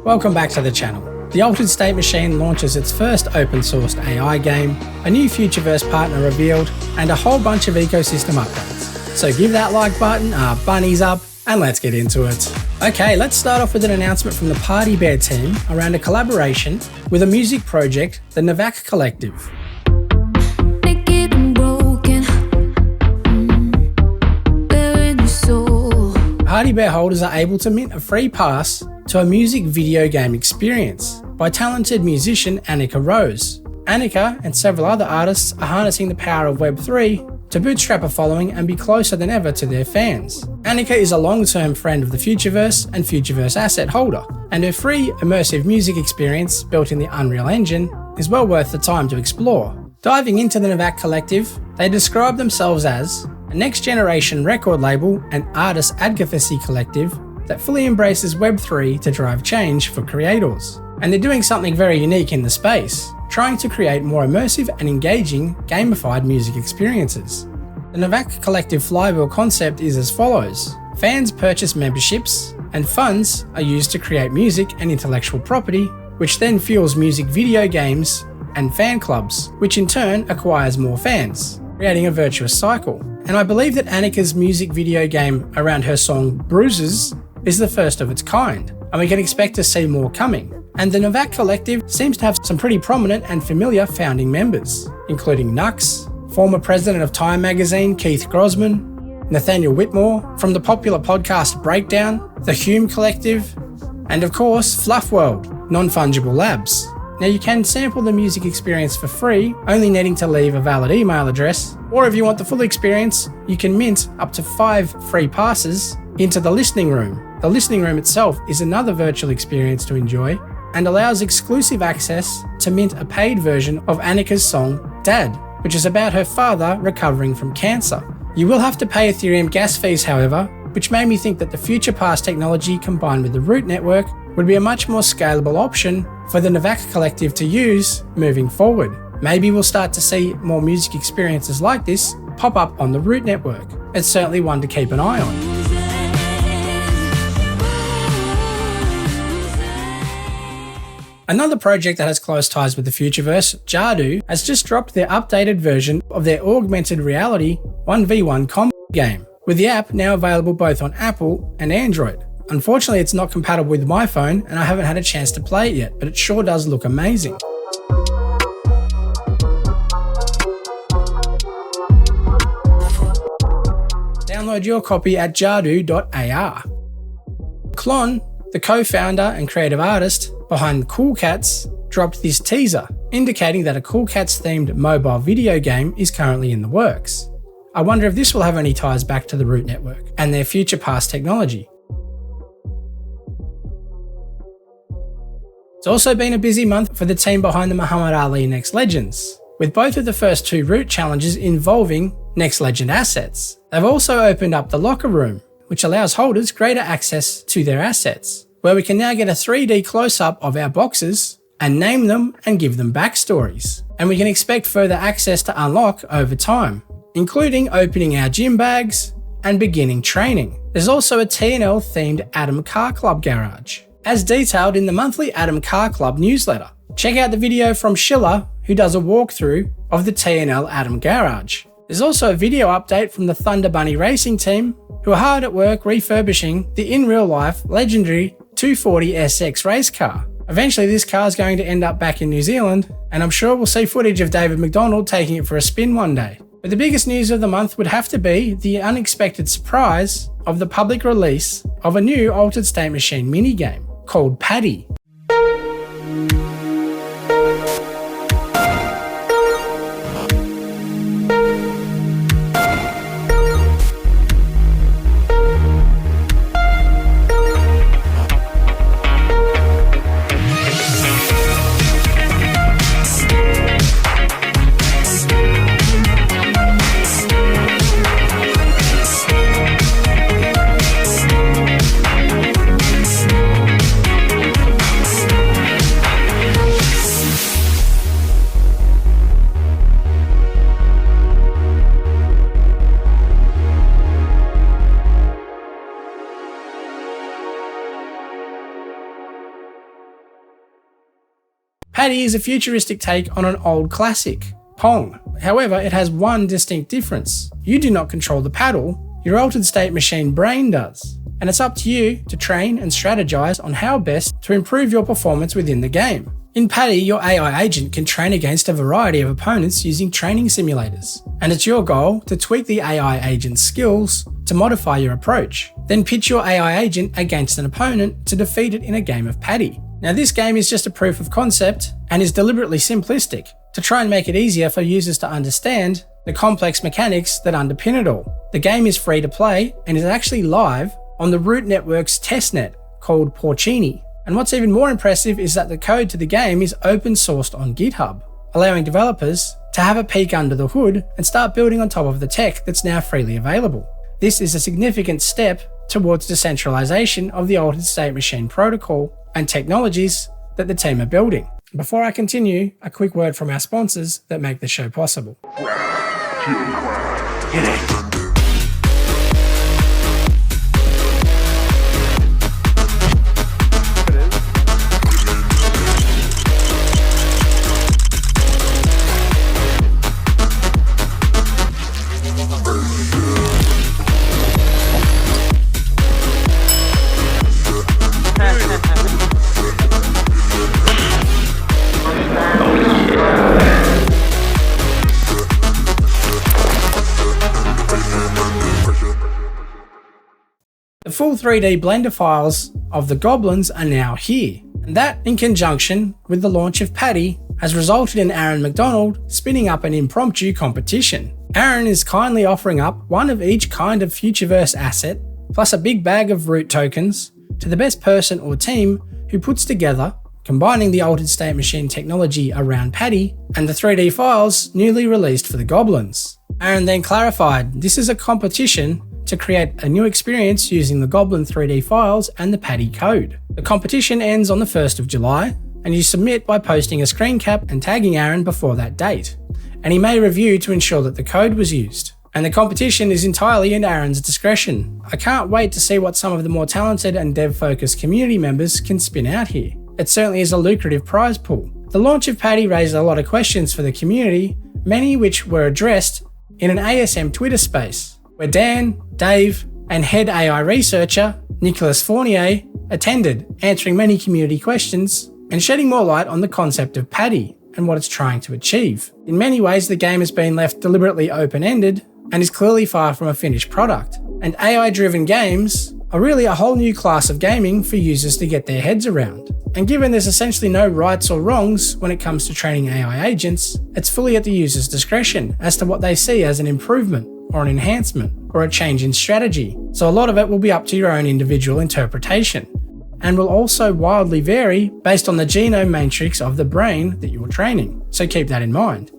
Welcome back to the channel. The Altered State Machine launches its first open-sourced AI game, a new Futureverse partner revealed, and a whole bunch of ecosystem updates. So give that like button, bunnies up, and let's get into it. Okay, let's start off with an announcement from the PADDI team around a collaboration with a music project, the Nvak Collective. PADDI holders are able to mint a free pass to a music video game experience by talented musician Annika Rose. Annika and several other artists are harnessing the power of Web3 to bootstrap a following and be closer than ever to their fans. Annika is a long-term friend of the Futureverse and Futureverse asset holder, and her free, immersive music experience built in the Unreal Engine is well worth the time to explore. Diving into the Nvak Collective, they describe themselves as a next-generation record label and artist advocacy collective that fully embraces Web3 to drive change for creators. And they're doing something very unique in the space, trying to create more immersive and engaging gamified music experiences. The Nvak Collective flywheel concept is as follows. Fans purchase memberships, and funds are used to create music and intellectual property, which then fuels music video games and fan clubs, which in turn acquires more fans, creating a virtuous cycle. And I believe that Annika's music video game around her song Bruises is the first of its kind, and we can expect to see more coming. And the Nvak Collective seems to have some pretty prominent and familiar founding members, including Nux, former president of Time magazine Keith Grossman, Nathaniel Whitmore from the popular podcast Breakdown, the Hume Collective, and of course Fluff World, Non-Fungible Labs. Now you can sample the music experience for free, only needing to leave a valid email address, or if you want the full experience, you can mint up to 5 free passes into the listening room. The listening room itself is another virtual experience to enjoy and allows exclusive access to mint a paid version of Annika's song Dad, which is about her father recovering from cancer. You will have to pay Ethereum gas fees, however, which made me think that the FuturePass technology combined with the Root network would be a much more scalable option for the Nvak Collective to use moving forward. Maybe we'll start to see more music experiences like this pop up on the Root network. It's certainly one to keep an eye on. Another project that has close ties with the Futureverse, JADU, has just dropped their updated version of their augmented reality 1v1 combat game, with the app now available both on Apple and Android. Unfortunately, it's not compatible with my phone and I haven't had a chance to play it yet, but it sure does look amazing. Download your copy at jadu.ar. Klon, the co-founder and creative artist behind Cool Cats, dropped this teaser, indicating that a Cool Cats themed mobile video game is currently in the works. I wonder if this will have any ties back to the Root network and their FuturePass technology. It's also been a busy month for the team behind the Muhammad Ali Next Legends, with both of the first 2 Root challenges involving Next Legend assets. They've also opened up the locker room, which allows holders greater access to their assets, where we can now get a 3D close-up of our boxes and name them and give them backstories. And we can expect further access to unlock over time, including opening our gym bags and beginning training. There's also a TNL themed ATEM Car Club garage, as detailed in the monthly ATEM Car Club newsletter. Check out the video from Schiller, who does a walkthrough of the TNL ATEM garage. There's also a video update from the Thunder Bunny racing team, who are hard at work refurbishing the in real life legendary 240SX race car. Eventually this car is going to end up back in New Zealand, and I'm sure we'll see footage of David McDonald taking it for a spin one day. But the biggest news of the month would have to be the unexpected surprise of the public release of a new Altered State Machine minigame called PADDI. PADDI is a futuristic take on an old classic, Pong. However, it has one distinct difference. You do not control the paddle, your altered state machine brain does. And it's up to you to train and strategize on how best to improve your performance within the game. In PADDI, your AI agent can train against a variety of opponents using training simulators, and it's your goal to tweak the AI agent's skills to modify your approach. Then pitch your AI agent against an opponent to defeat it in a game of PADDI. Now this game is just a proof of concept and is deliberately simplistic to try and make it easier for users to understand the complex mechanics that underpin it all. The game is free to play and is actually live on the Root Network's testnet called Porcini. And what's even more impressive is that the code to the game is open sourced on GitHub, allowing developers to have a peek under the hood and start building on top of the tech that's now freely available. This is a significant step towards decentralization of the altered state machine protocol and technologies that the team are building. Before I continue, a quick word from our sponsors that make the show possible. The full 3D Blender files of the Goblins are now here, and that, in conjunction with the launch of PADDI, has resulted in Aaron McDonald spinning up an impromptu competition. Aaron is kindly offering up one of each kind of Futureverse asset, plus a big bag of root tokens, to the best person or team who puts together, combining the altered state machine technology around PADDI and the 3D files newly released for the Goblins. Aaron then clarified this is a competition to create a new experience using the Goblin 3D files and the PADDI code. The competition ends on the 1st of July, and you submit by posting a screen cap and tagging Aaron before that date, and he may review to ensure that the code was used. And the competition is entirely in Aaron's discretion. I can't wait to see what some of the more talented and dev-focused community members can spin out here. It certainly is a lucrative prize pool. The launch of PADDI raised a lot of questions for the community, many which were addressed in an ASM Twitter space, where Dan, Dave, and head AI researcher Nicolas Fournier attended, answering many community questions and shedding more light on the concept of PADDI and what it's trying to achieve. In many ways, the game has been left deliberately open-ended and is clearly far from a finished product. And AI-driven games are really a whole new class of gaming for users to get their heads around. And given there's essentially no rights or wrongs when it comes to training AI agents, it's fully at the user's discretion as to what they see as an improvement, or an enhancement, or a change in strategy. So a lot of it will be up to your own individual interpretation, and will also wildly vary based on the genome matrix of the brain that you're training. So keep that in mind.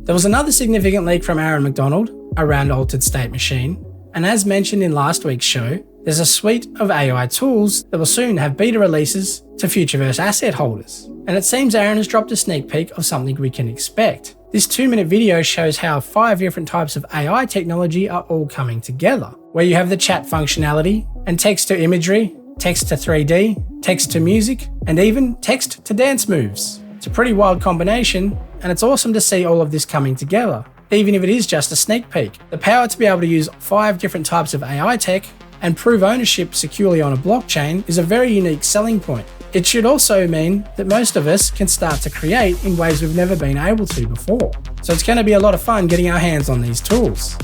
There was another significant leak from Aaron McDonald around altered state machine, and as mentioned in last week's show, there's a suite of AI tools that will soon have beta releases to Futureverse asset holders. And it seems Aaron has dropped a sneak peek of something we can expect. This 2-minute video shows how 5 different types of AI technology are all coming together, where you have the chat functionality, and text to imagery, text to 3D, text to music, and even text to dance moves. It's a pretty wild combination, and it's awesome to see all of this coming together, even if it is just a sneak peek. The power to be able to use 5 different types of AI tech and prove ownership securely on a blockchain is a very unique selling point. It should also mean that most of us can start to create in ways we've never been able to before. So it's going to be a lot of fun getting our hands on these tools.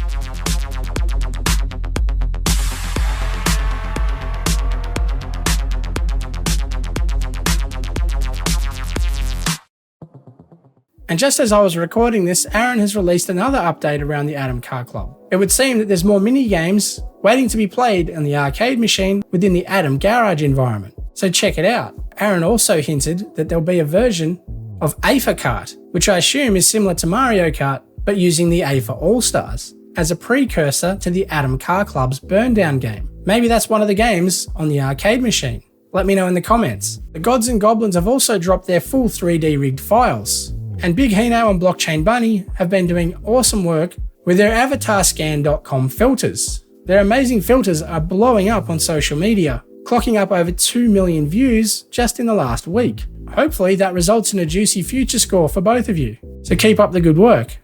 And just as I was recording this, Aaron has released another update around the ATEM Car Club. It would seem that there's more mini games waiting to be played in the arcade machine within the ATEM garage environment. So check it out. Aaron also hinted that there'll be a version of AIFA Kart, which I assume is similar to Mario Kart, but using the AIFA All-Stars as a precursor to the ATEM Car Club's Burndown game. Maybe that's one of the games on the arcade machine. Let me know in the comments. The Gods and Goblins have also dropped their full 3D rigged files, and Big Hino and Blockchain Bunny have been doing awesome work with their avatarscan.com filters. Their amazing filters are blowing up on social media, clocking up over 2 million views just in the last week. Hopefully that results in a juicy future score for both of you. So keep up the good work.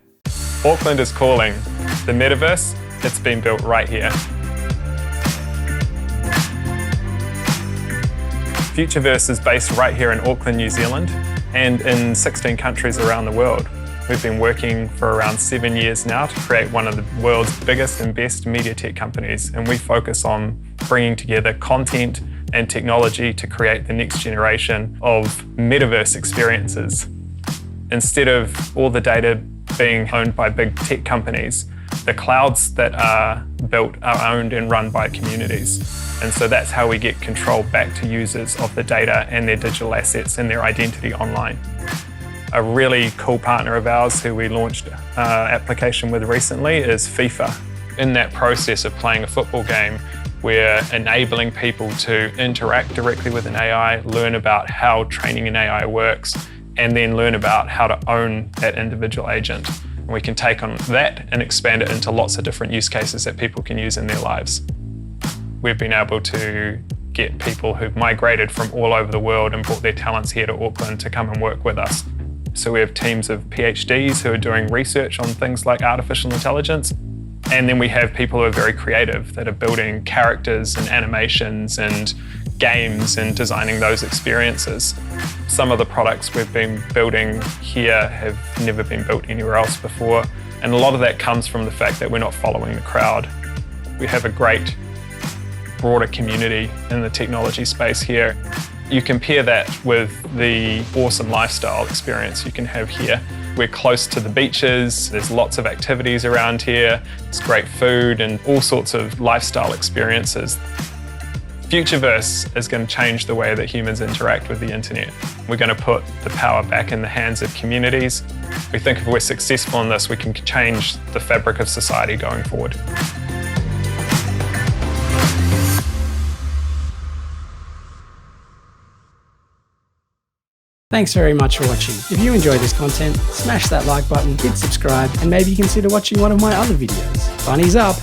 Auckland is calling. The metaverse, it's been built right here. Futureverse is based right here in Auckland, New Zealand, and in 16 countries around the world. We've been working for around 7 years now to create one of the world's biggest and best media tech companies, and we focus on bringing together content and technology to create the next generation of metaverse experiences. Instead of all the data being owned by big tech companies, the clouds that are built are owned and run by communities. And so that's how we get control back to users of the data and their digital assets and their identity online. A really cool partner of ours who we launched an application with recently is FIFA. In that process of playing a football game, we're enabling people to interact directly with an AI, learn about how training an AI works, and then learn about how to own that individual agent. And we can take on that and expand it into lots of different use cases that people can use in their lives. We've been able to get people who've migrated from all over the world and brought their talents here to Auckland to come and work with us. So we have teams of PhDs who are doing research on things like artificial intelligence. And then we have people who are very creative that are building characters and animations and games and designing those experiences. Some of the products we've been building here have never been built anywhere else before. And a lot of that comes from the fact that we're not following the crowd. We have a great broader community in the technology space here. You compare that with the awesome lifestyle experience you can have here. We're close to the beaches, there's lots of activities around here, it's great food and all sorts of lifestyle experiences. Futureverse is going to change the way that humans interact with the internet. We're going to put the power back in the hands of communities. We think if we're successful in this, we can change the fabric of society going forward. Thanks very much for watching. If you enjoyed this content, smash that like button, hit subscribe, and maybe consider watching one of my other videos. Bunnies up!